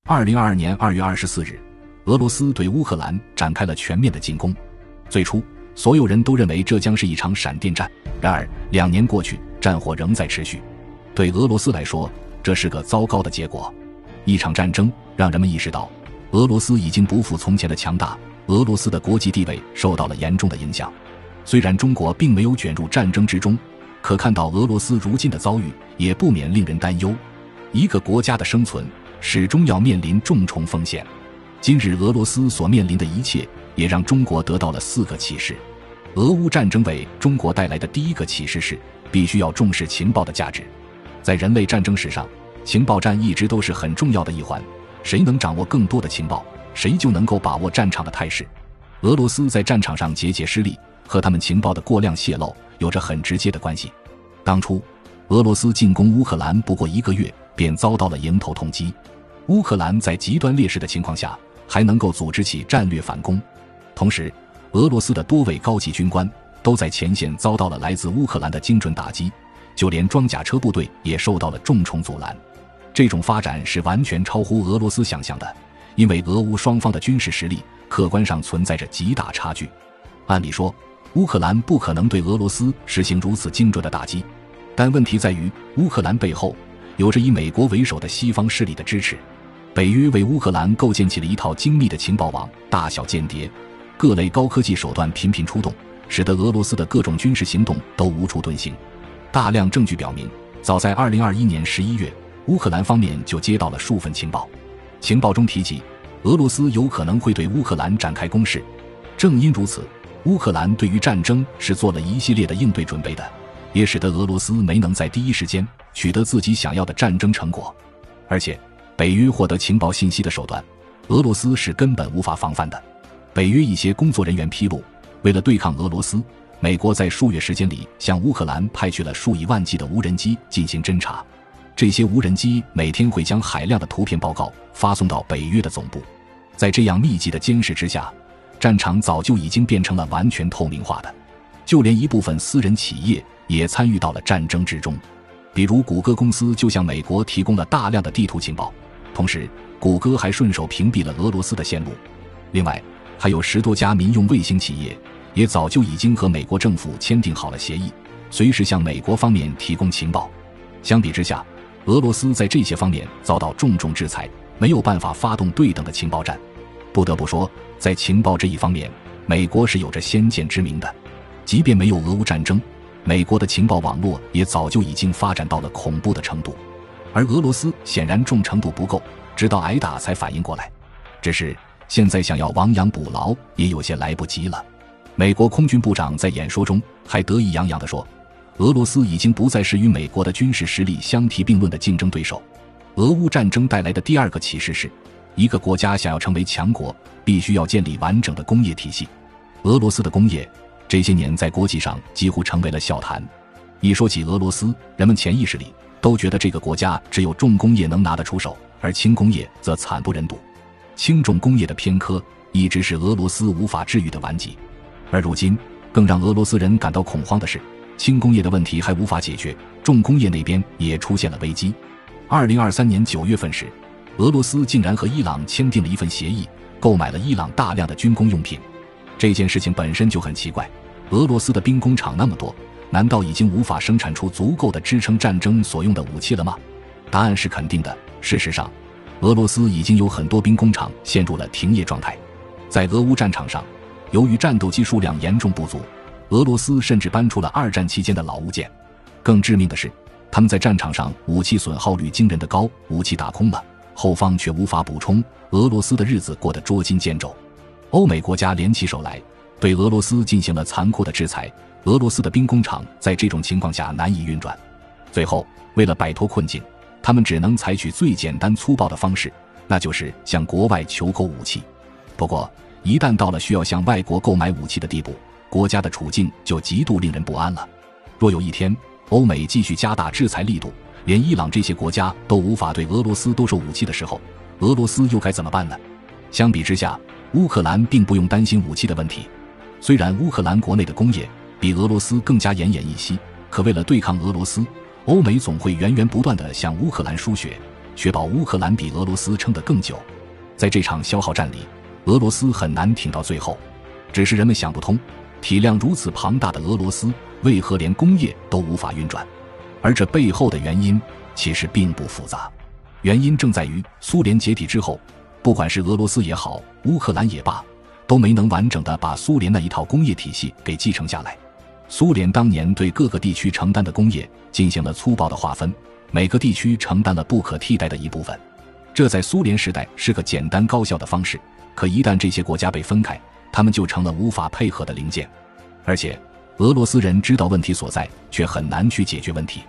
2022年2月24日，俄罗斯对乌克兰展开了全面的进攻。最初，所有人都认为这将是一场闪电战，然而2年过去，战火仍在持续。对俄罗斯来说，这是个糟糕的结果。一场战争让人们意识到，俄罗斯已经不复从前的强大，俄罗斯的国际地位受到了严重的影响。虽然中国并没有卷入战争之中，可看到俄罗斯如今的遭遇，也不免令人担忧。一个国家的生存始终要面临重重风险。今日俄罗斯所面临的一切，也让中国得到了4个启示。俄乌战争为中国带来的第一个启示是，必须要重视情报的价值。在人类战争史上，情报战一直都是很重要的一环，谁能掌握更多的情报，谁就能够把握战场的态势。俄罗斯在战场上节节失利，和他们情报的过量泄露有着很直接的关系。当初，俄罗斯进攻乌克兰不过1个月，便遭到了迎头痛击。乌克兰在极端劣势的情况下，还能够组织起战略反攻。同时，俄罗斯的多位高级军官都在前线遭到了来自乌克兰的精准打击，就连装甲车部队也受到了重重阻拦。这种发展是完全超乎俄罗斯想象的，因为俄乌双方的军事实力客观上存在着极大差距。按理说，乌克兰不可能对俄罗斯实行如此精准的打击，但问题在于，乌克兰背后有着以美国为首的西方势力的支持。北约为乌克兰构建起了一套精密的情报网，大小间谍、各类高科技手段频频出动，使得俄罗斯的各种军事行动都无处遁形。大量证据表明，早在2021年11月，乌克兰方面就接到了数份情报，情报中提及俄罗斯有可能会对乌克兰展开攻势。正因如此，乌克兰对于战争是做了一系列的应对准备的，也使得俄罗斯没能在第一时间取得自己想要的战争成果。而且北约获得情报信息的手段，俄罗斯是根本无法防范的。北约一些工作人员披露，为了对抗俄罗斯，美国在数月时间里向乌克兰派去了数以万计的无人机进行侦察。这些无人机每天会将海量的图片报告发送到北约的总部。在这样密集的监视之下，战场早就已经变成了完全透明化的，就连一部分私人企业也参与到了战争之中。比如谷歌公司就向美国提供了大量的地图情报，同时谷歌还顺手屏蔽了俄罗斯的线路。另外还有10多家民用卫星企业也早就已经和美国政府签订好了协议，随时向美国方面提供情报。相比之下，俄罗斯在这些方面遭到重重制裁，没有办法发动对等的情报战。不得不说，在情报这一方面，美国是有着先见之明的。即便没有俄乌战争，美国的情报网络也早就已经发展到了恐怖的程度，而俄罗斯显然重程度不够，直到挨打才反应过来。只是现在想要亡羊补牢也有些来不及了。美国空军部长在演说中还得意洋洋地说，俄罗斯已经不再是与美国的军事实力相提并论的竞争对手。俄乌战争带来的第2个启示是，一个国家想要成为强国，必须要建立完整的工业体系。俄罗斯的工业这些年在国际上几乎成为了笑谈。一说起俄罗斯，人们潜意识里都觉得这个国家只有重工业能拿得出手，而轻工业则惨不忍睹。轻重工业的偏科一直是俄罗斯无法治愈的顽疾，而如今更让俄罗斯人感到恐慌的是，轻工业的问题还无法解决，重工业那边也出现了危机。2023年9月份时，俄罗斯竟然和伊朗签订了一份协议，购买了伊朗大量的军工用品。这件事情本身就很奇怪，俄罗斯的兵工厂那么多，难道已经无法生产出足够的支撑战争所用的武器了吗？答案是肯定的。事实上，俄罗斯已经有很多兵工厂陷入了停业状态。在俄乌战场上，由于战斗机数量严重不足，俄罗斯甚至搬出了2战期间的老物件。更致命的是，他们在战场上武器损耗率惊人的高，武器打空了，后方却无法补充，俄罗斯的日子过得捉襟见肘。欧美国家联起手来，对俄罗斯进行了残酷的制裁，俄罗斯的兵工厂在这种情况下难以运转。最后，为了摆脱困境，他们只能采取最简单粗暴的方式，那就是向国外求购武器。不过，一旦到了需要向外国购买武器的地步，国家的处境就极度令人不安了。若有一天，欧美继续加大制裁力度，连伊朗这些国家都无法对俄罗斯兜售武器的时候，俄罗斯又该怎么办呢？相比之下，乌克兰并不用担心武器的问题。虽然乌克兰国内的工业比俄罗斯更加奄奄一息，可为了对抗俄罗斯，欧美总会源源不断地向乌克兰输血，确保乌克兰比俄罗斯撑得更久。在这场消耗战里，俄罗斯很难挺到最后。只是人们想不通，体量如此庞大的俄罗斯为何连工业都无法运转？而这背后的原因其实并不复杂，原因正在于苏联解体之后，不管是俄罗斯也好，乌克兰也罢，都没能完整地把苏联那一套工业体系给继承下来。苏联当年对各个地区承担的工业进行了粗暴的划分，每个地区承担了不可替代的一部分。这在苏联时代是个简单高效的方式，可一旦这些国家被分开，他们就成了无法配合的零件。而且俄罗斯人知道问题所在，却很难去解决问题。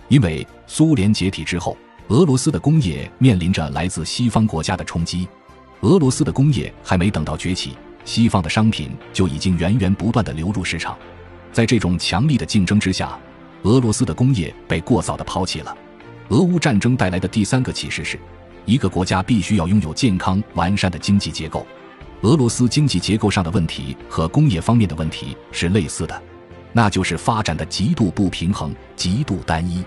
因为苏联解体之后，俄罗斯的工业面临着来自西方国家的冲击。俄罗斯的工业还没等到崛起，西方的商品就已经源源不断地流入市场。在这种强力的竞争之下，俄罗斯的工业被过早地抛弃了。俄乌战争带来的第三个启示是，一个国家必须要拥有健康完善的经济结构。俄罗斯经济结构上的问题和工业方面的问题是类似的，那就是发展的极度不平衡，极度单一。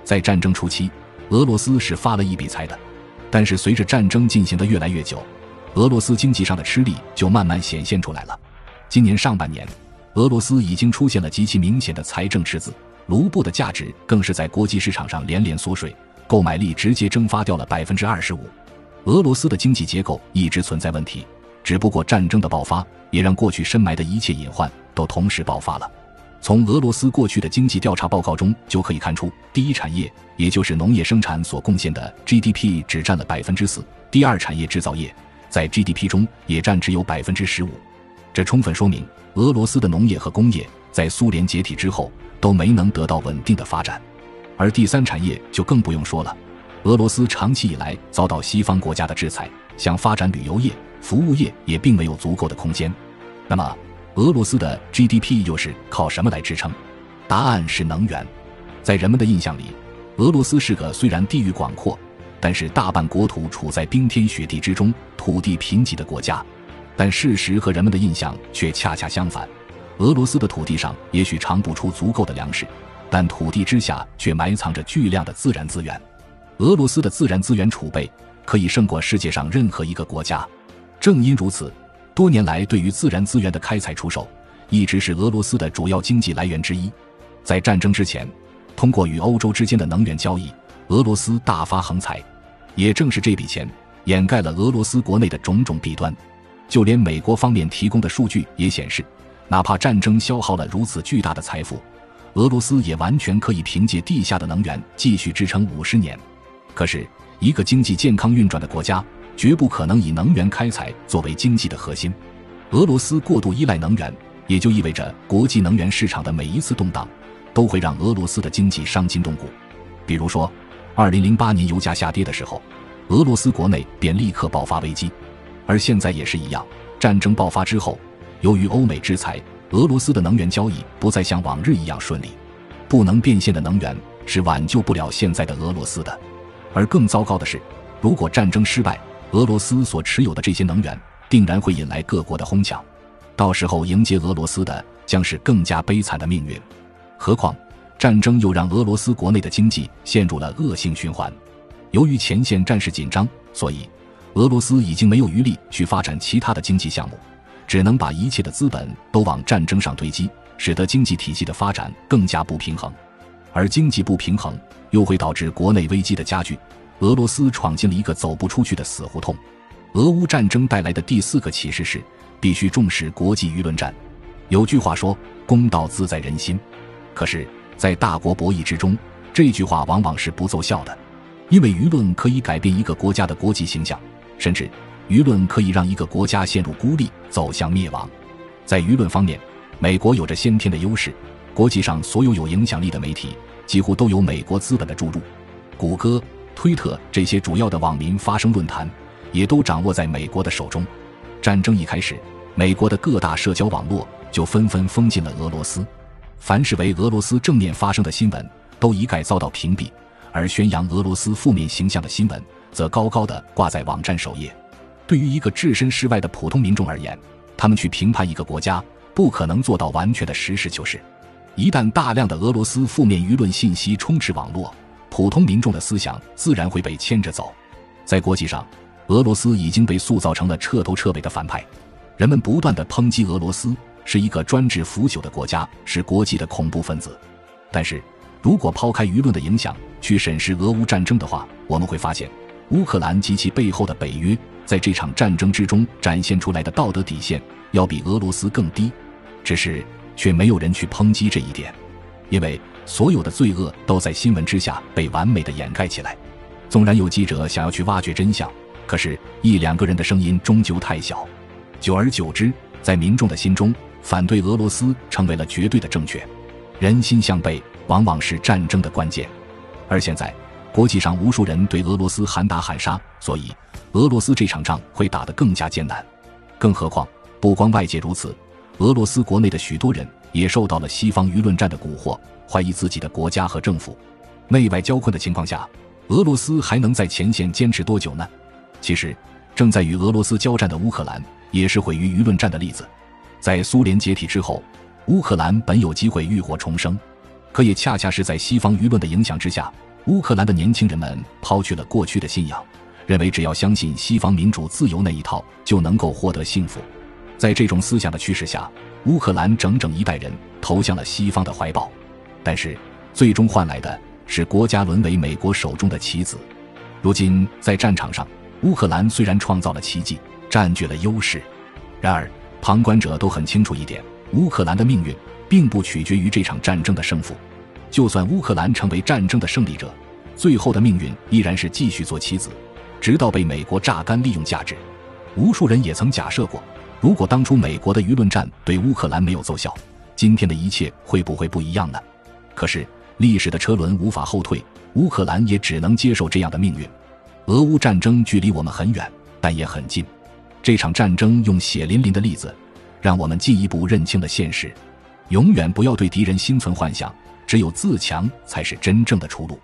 在战争初期，俄罗斯是发了一笔财的，但是随着战争进行的越来越久，俄罗斯经济上的吃力就慢慢显现出来了。今年上半年，俄罗斯已经出现了极其明显的财政赤字，卢布的价值更是在国际市场上连连缩水，购买力直接蒸发掉了 25%。 俄罗斯的经济结构一直存在问题，只不过战争的爆发也让过去深埋的一切隐患都同时爆发了。从俄罗斯过去的经济调查报告中就可以看出，第一产业也就是农业生产所贡献的 GDP 只占了 4%， 第二产业制造业在 GDP 中也占只有 15%。 这充分说明俄罗斯的农业和工业在苏联解体之后都没能得到稳定的发展。而第三产业就更不用说了，俄罗斯长期以来遭到西方国家的制裁，想发展旅游业、服务业也并没有足够的空间。那么俄罗斯的 GDP 又是靠什么来支撑？答案是能源。在人们的印象里，俄罗斯是个虽然地域广阔，但是大半国土处在冰天雪地之中，土地贫瘠的国家。但事实和人们的印象却恰恰相反，俄罗斯的土地上也许长不出足够的粮食，但土地之下却埋藏着巨量的自然资源。俄罗斯的自然资源储备可以胜过世界上任何一个国家。正因如此，多年来对于自然资源的开采出售一直是俄罗斯的主要经济来源之一。在战争之前，通过与欧洲之间的能源交易，俄罗斯大发横财，也正是这笔钱掩盖了俄罗斯国内的种种弊端。就连美国方面提供的数据也显示，哪怕战争消耗了如此巨大的财富，俄罗斯也完全可以凭借地下的能源继续支撑50年。可是一个经济健康运转的国家绝不可能以能源开采作为经济的核心。俄罗斯过度依赖能源，也就意味着国际能源市场的每一次动荡都会让俄罗斯的经济伤筋动骨。比如说2008年油价下跌的时候，俄罗斯国内便立刻爆发危机。而现在也是一样，战争爆发之后，由于欧美制裁，俄罗斯的能源交易不再像往日一样顺利。不能变现的能源是挽救不了现在的俄罗斯的。而更糟糕的是，如果战争失败，俄罗斯所持有的这些能源定然会引来各国的哄抢，到时候迎接俄罗斯的将是更加悲惨的命运。何况战争又让俄罗斯国内的经济陷入了恶性循环。由于前线战事紧张，所以俄罗斯已经没有余力去发展其他的经济项目，只能把一切的资本都往战争上堆积，使得经济体系的发展更加不平衡。而经济不平衡又会导致国内危机的加剧，俄罗斯闯进了一个走不出去的死胡同。俄乌战争带来的第四个启示是，必须重视国际舆论战。有句话说，公道自在人心。可是在大国博弈之中，这句话往往是不奏效的，因为舆论可以改变一个国家的国际形象，甚至舆论可以让一个国家陷入孤立，走向灭亡。在舆论方面，美国有着先天的优势，国际上所有有影响力的媒体几乎都有美国资本的注入，谷歌、推特这些主要的网民发声论坛也都掌握在美国的手中。战争一开始，美国的各大社交网络就纷纷封禁了俄罗斯，凡是为俄罗斯正面发生的新闻都一概遭到屏蔽，而宣扬俄罗斯负面形象的新闻则高高地挂在网站首页。对于一个置身事外的普通民众而言，他们去评判一个国家不可能做到完全的实事求是。一旦大量的俄罗斯负面舆论信息充斥网络，普通民众的思想自然会被牵着走。在国际上，俄罗斯已经被塑造成了彻头彻尾的反派，人们不断地抨击俄罗斯是一个专制腐朽的国家，是国际的恐怖分子。但是如果抛开舆论的影响去审视俄乌战争的话，我们会发现乌克兰及其背后的北约在这场战争之中展现出来的道德底线要比俄罗斯更低，只是却没有人去抨击这一点，因为所有的罪恶都在新闻之下被完美的掩盖起来。纵然有记者想要去挖掘真相，可是一两个人的声音终究太小，久而久之，在民众的心中，反对俄罗斯成为了绝对的正确。人心向背往往是战争的关键，而现在国际上无数人对俄罗斯喊打喊杀，所以俄罗斯这场仗会打得更加艰难。更何况不光外界如此，俄罗斯国内的许多人也受到了西方舆论战的蛊惑，怀疑自己的国家和政府。内外交困的情况下，俄罗斯还能在前线坚持多久呢？其实正在与俄罗斯交战的乌克兰也是毁于舆论战的例子。在苏联解体之后，乌克兰本有机会浴火重生，可也恰恰是在西方舆论的影响之下，乌克兰的年轻人们抛去了过去的信仰，认为只要相信西方民主自由那一套就能够获得幸福。在这种思想的驱使下，乌克兰整整一代人投向了西方的怀抱，但是最终换来的是国家沦为美国手中的棋子。如今在战场上，乌克兰虽然创造了奇迹，占据了优势，然而旁观者都很清楚一点，乌克兰的命运并不取决于这场战争的胜负。就算乌克兰成为战争的胜利者，最后的命运依然是继续做棋子，直到被美国榨干利用价值。无数人也曾假设过，如果当初美国的舆论战对乌克兰没有奏效，今天的一切会不会不一样呢？可是历史的车轮无法后退，乌克兰也只能接受这样的命运。俄乌战争距离我们很远，但也很近。这场战争用血淋淋的例子让我们进一步认清了现实，永远不要对敌人心存幻想，只有自强才是真正的出路。